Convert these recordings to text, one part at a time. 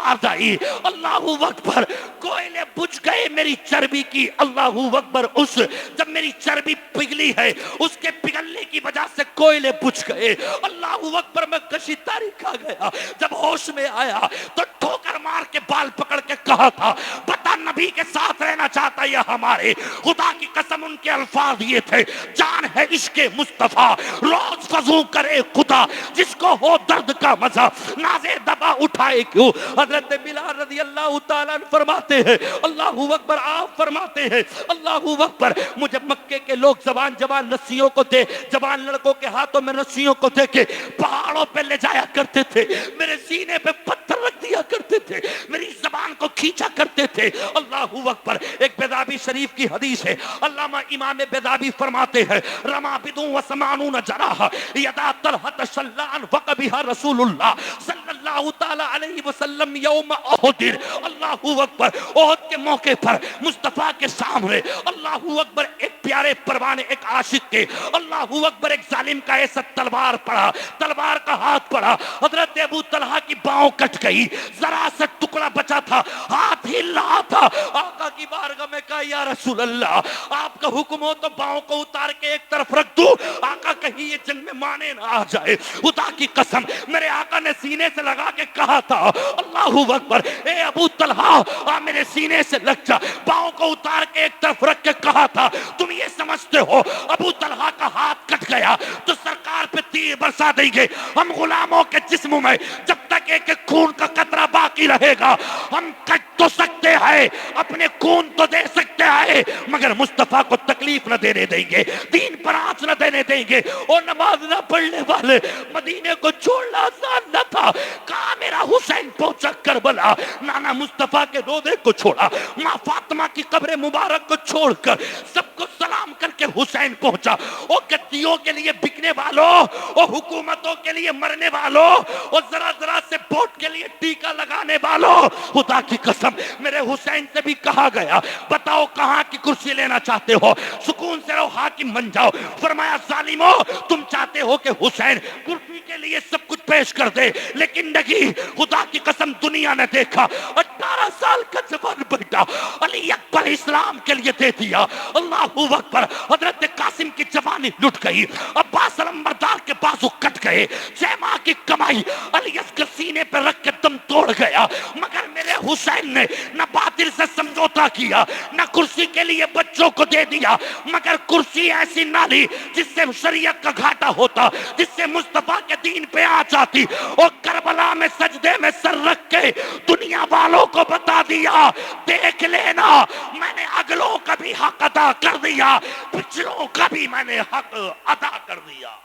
आवाज आई, अल्लाहू अकबर, कोयले बुझ गए मेरी चर्बी की। अल्लाहू अकबर, उस जब मेरी चर्बी पिघली है उसके पिघलने की वजह से कोयले बुझ गए। अल्लाहू अकबर, मैं कशी तारीख आ गया। जब होश में आया तो ठोकर मार के बाल पकड़ के कहा था, बता नबी के साथ रहना चाहता है हमारे? खुदा की कसम उनके अल्फाज ये थे, जान है इश्के मुस्तफा, रोज फजू करे खुदा, जिसको हो दर्द का मजा नाजे दबा उठाए क्यों। हजरत बिलाल रज़ी अल्लाह तआला फरमाते हैं, अल्लाहू अकबर, आप फरमाते हैं, अल्लाहू अकबर, मुझे मक्के के लोग जवान जवान रस्सियों को दे, जवान लड़कों के हाथों में रस्सियों को दे के पहाड़ों पे ले जाया करते थे, मेरे सीने पे पत्थर रख दिया करते थे, मेरी जबान को खींचा करते थे। अल्लाहू अकबर, एक बेदाबी शरीफ की हदीस है, अल्लामा इमाम बेदाबी फरमाते हैं, रमा बिदू व समानून जराह यदा तलहत शल्लान वकबिहा रसूलुल्लाह सल्लल्लाहु तआला अलैहि वसल्लम यौम उहुद। अल्लाहू अकबर, उहुद के मौके पर मुस्तफा के सामने अल्लाहू अकबर एक प्यारे परवाने, एक आशिक के, अल्लाहू अकबर, एक जालिम का ऐसा तलवार पड़ा, तलवार का हाथ पड़ा, हजरत अबू तलहा की बाहों कट गई, जरा सा टुकड़ा बचा था, हाथ हिल रहा था। आका की बारगाह में कहा, या रसूल अल्लाह, आपका हुक्म हो तो बाहों को उतार के एक तरफ रख दूं, आका कहीं ये जंग में माने ना आ जाए। खुदा की कसम, मेरे आका ने सीने से लगा के कहा था, अल्लाहू अकबर, ए अबू तलहा, आ मेरे सीने से लग जा। बाहों को उतार के एक तरफ रख के कहा था, तुम ये समझते हो अबू तलहा का हाथ कट गया तो सरकार पे तीर बरसा देंगे? हम गुलामों के जिस्म में जब तक एक खून का कतरा बाकी रहेगा, हम कट तो सकते हैं, अपने खून तो दे सकते हैं, मगर मुस्तफा को तकलीफ न देने देंगे, दीन पर आंच न देने देंगे। और नमाज न पढ़ने वाले मदीने को छोड़ना आसान न था। कहा मेरा हुसैन पहुंचा करबला, नाना मुस्तफा के रोदे को छोड़ा, माँ फातिमा की कब्र मुबारक को छोड़कर सबको सलाम करके हुसैन पहुंचा। और गद्दियों के लिए बिकने वालों और हुकूमतों के लिए मरने वालों और जरा जरा से वोट के लिए टीका लगाने वालों, खुदा की कसम, मेरे हुसैन से भी कहा गया, बताओ कहां की कुर्सी लेना चाहते हो, सुकून से रहो, हाकिम बन जाओ। फरमाया, जालिमो, तुम चाहते हो कि हुसैन कुर्सी के लिए सब कुछ पेश कर दे, लेकिन नहीं, खुदा की कसम, दुनिया ने देखा 18 साल का जवान बेटा अली अकबर इस्लाम के लिए दे दिया। अल्लाहू अकबर, हजरत कासिम की जवानी लुट गई, अब्बास अलंबरदार के बाजू कट गए, 6 माह की कमाई अली असगर सीने पे रख के दम तोड़ गया, मगर मेरे हुसैन ने न बातिल से समझौता किया, न कुर्सी के लिए बच्चों को दे दिया, मगर कुर्सी ऐसी ना ली जिससे शरीयत का घाटा होता, जिससे मुस्तफा के दीन पे आ जाती। और करबला में सजदे में सर रख के दुनिया वालों को बता दिया, देख लेना, मैंने अगलों का भी हक अदा कर दिया, पिछलों का भी मैंने हक अदा कर दिया।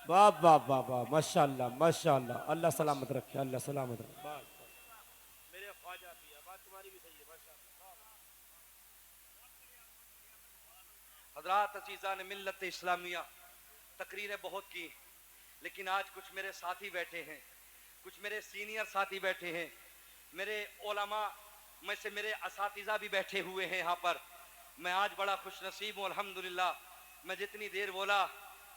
वाह वाह वाह वाह, माशाअल्लाह माशाअल्लाह, अल्लाह सलामत रखे, अल्लाह सलामत रखे। मेरे ख्वाजा भी है, बात तुम्हारी भी सही है, माशाअल्लाह। हजरात अजीज़ान मिल्लत इस्लामिया, तकरीरें बहुत की, लेकिन आज कुछ मेरे साथी बैठे हैं, कुछ मेरे सीनियर साथी बैठे हैं, मेरे उलमा में से मेरे असातिज़ा भी बैठे हुए हैं यहाँ पर। मैं आज बड़ा खुश नसीब हूँ अल्हम्दुलिल्लाह। मैं जितनी देर बोला,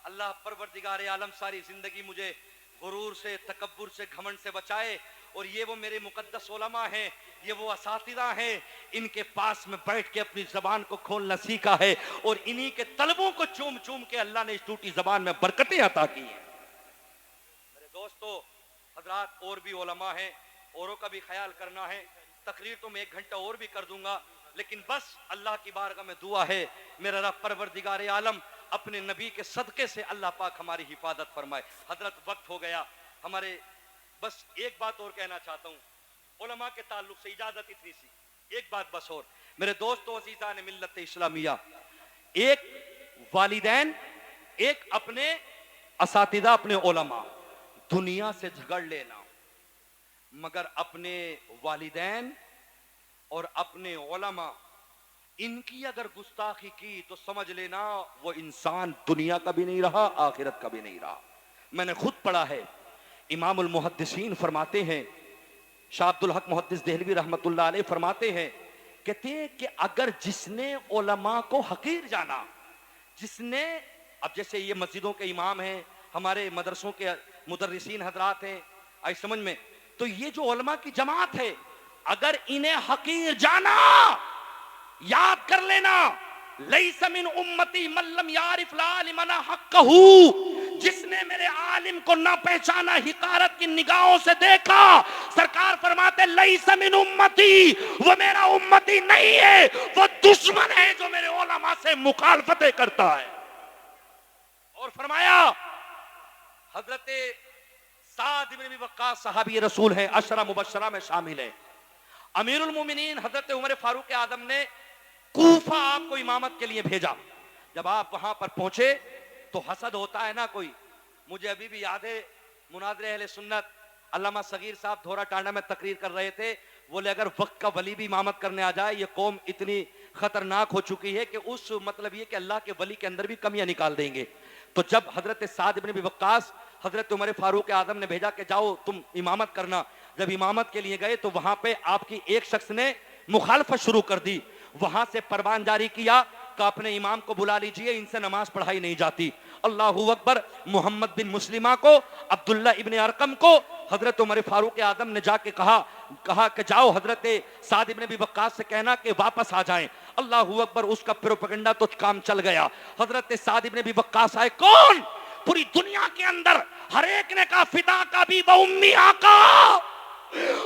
अल्लाह परवरदिगार आलम सारी ज़िंदगी मुझे गुरूर से, तकब्बुर से, घमंड से बचाए। और ये वो मेरे मुकद्दस उलमा हैं, ये वो असातिज़ा हैं, इनके पास में बैठ के अपनी ज़बान को खोलना सीखा है, और इन्हीं के तलबों को चूम चूम के अल्लाह ने इस टूटी ज़बान में बरकतें अता की हैं। मेरे दोस्तों, हजरात, और भी उलमा हैं, औरों का भी ख्याल करना है। तकरीर तो मैं 1 घंटा और भी कर दूंगा, लेकिन बस अल्लाह की बारगाह में दुआ है, मेरा रब परवरदिगार आलम अपने नबी के सदके से अल्लाह पाक हमारी हिफाजत फरमाए। हजरत, वक्त हो गया हमारे, बस एक बात और कहना चाहता हूँ उलमा के ताल्लुक से, इजाजत इतनी सी, एक बात बस और। मेरे दोस्तों अज़ीज़ान मिल्लत इस्लामिया, एक वालिदैन, एक अपने असातिज़ा, अपने उलमा, दुनिया से झगड़ लेना, मगर अपने वालिदैन और अपने उलमा, इनकी अगर गुस्ताखी की तो समझ लेना वो इंसान दुनिया का भी नहीं रहा, आखिरत का भी नहीं रहा। मैंने खुद पढ़ा है, इमामुल मुहद्दिसीन फरमाते हैं, शाह अब्दुल हक मुहद्दिस देहलवी रहमतुल्लाह अलैह फरमाते हैं, कहते हैं कि अगर जिसने उलमा को हकीर जाना, जिसने, अब जैसे ये मस्जिदों के इमाम हैं, हमारे मदरसों के मुदर्रिसीन हजरात हैं, आई समझ में। तो ये जो उलमा की जमात है, अगर इन्हें हकीर जाना, याद कर लेना, लैसा मिन उम्मती मल्लम यारिफ लालिमना हक़्क़हू, जिसने मेरे आलिम को ना पहचाना, हिकारत की निगाहों से देखा, सरकार फरमाते लैसा मिन उम्मती, वो मेरा उम्मती नहीं है, वो दुश्मन है जो मेरे उलमा से मुखालफतें करता है। और फरमाया हजरत साद इब्न अबी वक्कास सहाबी रसूल हैं, अशरा मुबशरा में शामिल है। अमीरुल मोमिनीन हजरत उमर फारूक आदम ने कूफा आपको इमामत के लिए भेजा। जब आप वहां पर पहुंचे तो हसद होता है ना कोई। मुझे अभी भी याद है, मुनाज़िर अहले सुन्नत अल्लामा सगीर साहब धोरा टांडा में तकरीर कर रहे थे। बोले अगर वक्त का वली भी इमामत करने आ जाए, ये कौम इतनी खतरनाक हो चुकी है कि उस मतलब ये कि अल्लाह के वली के अंदर भी कमियां निकाल देंगे। तो जब हजरत साद इब्न अबी वक्कास हजरत उमर फारूक आदम ने भेजा कि जाओ तुम इमामत करना, जब इमामत के लिए गए तो वहां पे आपकी एक शख्स ने मुखालफत शुरू कर दी। वहां से फरमान जारी किया कि अपने इमाम को बुला लीजिए, इनसे नमाज पढ़ाई नहीं जाती। अल्लाहू अकबर। मोहम्मद बिन मुस्लिमा को, अब्दुल्ला इब्न अरकम को हजरत उमर फारूक आदम ने जाके कहा कि जाओ हजरत साद इब्न अबी वक्कास से कहना कि वापस आ जाएं। अल्लाहू अकबर। उसका प्रोपेगेंडा तो काम चल गया। हजरत साद इब्न अबी वक्कास आए। कौन? पूरी दुनिया के अंदर हर एक ने कहा फिदा का भी व उम्मी आका,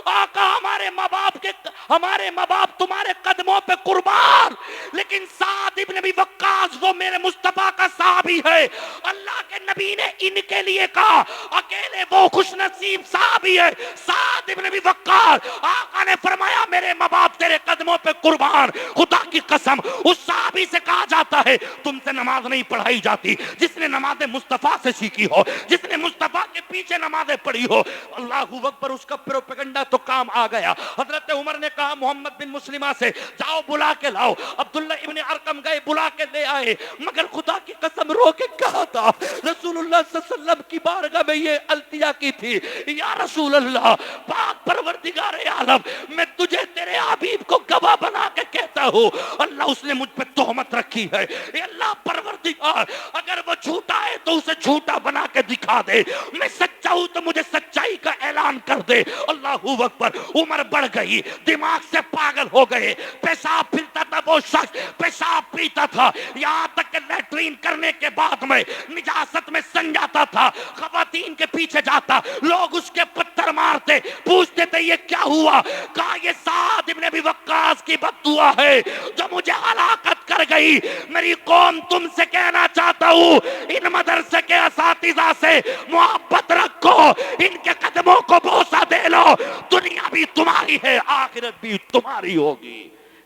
आका हमारे माँ बाप तुम्हारे कदमों पे कुर्बान। लेकिन साद इब्न अबी वक्कास वो मेरे मुस्तफा का साहबी है। अल्लाह के नबी ने इनके लिए कहा, अकेले वो खुशनसीब साहबी है साद इब्न अबी वक्कास। आका ने फरमाया मेरे माँ बाप तेरे कदमों पे कुर्बान। खुदा की कसम उस साहबी से कहा जाता है तुमसे नमाज नहीं पढ़ाई जाती, जिसने नमाज मुस्तफा से सीखी हो, जिसने मुस्तफा के पीछे नमाजें पढ़ी हो। अल्लाहू अकबर। उसका प्रोपेगेंडा तो काम आ गया। हजरत उमर ने कहा मोहम्मद बिन मुस्लिमा से जाओ बुला के लाओ। अब्दुल्ला इब्न अरकम गए, बुला के ले आए। मगर खुदा की कसम रो के कहा था रसूलुल्लाह सल्लल्लाहु अलैहि वसल्लम की बारगाह में ये अल्तिया की थी, या रसूल अल्लाह, पाक परवरदिगार आलम, मैं तुझे तेरे हबीब को गवाह बना के कहता हूँ, अल्लाह उसने मुझ पे तोहमत रखी है। अल्लाह परवरदिगार अगर वो झूठा है तो उसे झूठा बना के दिखा दे, मैं सच्चा हूं तो मुझे सच्चाई का ऐलान कर दे। अल्लाहू अकबर। उमर बढ़ गई, दिमाग से पागल हो गए। पेशाब फिरता था वो शख्स, पेशाब पीता था, यहाँ तक कि लैट्रीन करने के बाद में निजासत में सन जाता था, खवातीन के पीछे जाता, लोग उसके पत्थर मारते, पूछते थे ये क्या हुआ? कहा ये साद इब्न अबी वक्कास की बद्दुआ है जो मुझे हलाकत कर गई। मेरी कौम तुमसे कहना चाहता हूँ, इन मदरसे के असातिज़ा से मोहब्बत रखो, इनके कदमों को बोसा दे लो। दुनिया भी तुम्हारी है, आखिरत भी तुम्हारी होगी।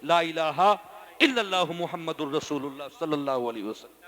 ला इलाहा इल्लल्लाहु मुहम्मदुर रसूलुल्लाह सल्लल्लाहु अलैहि वसल्लम।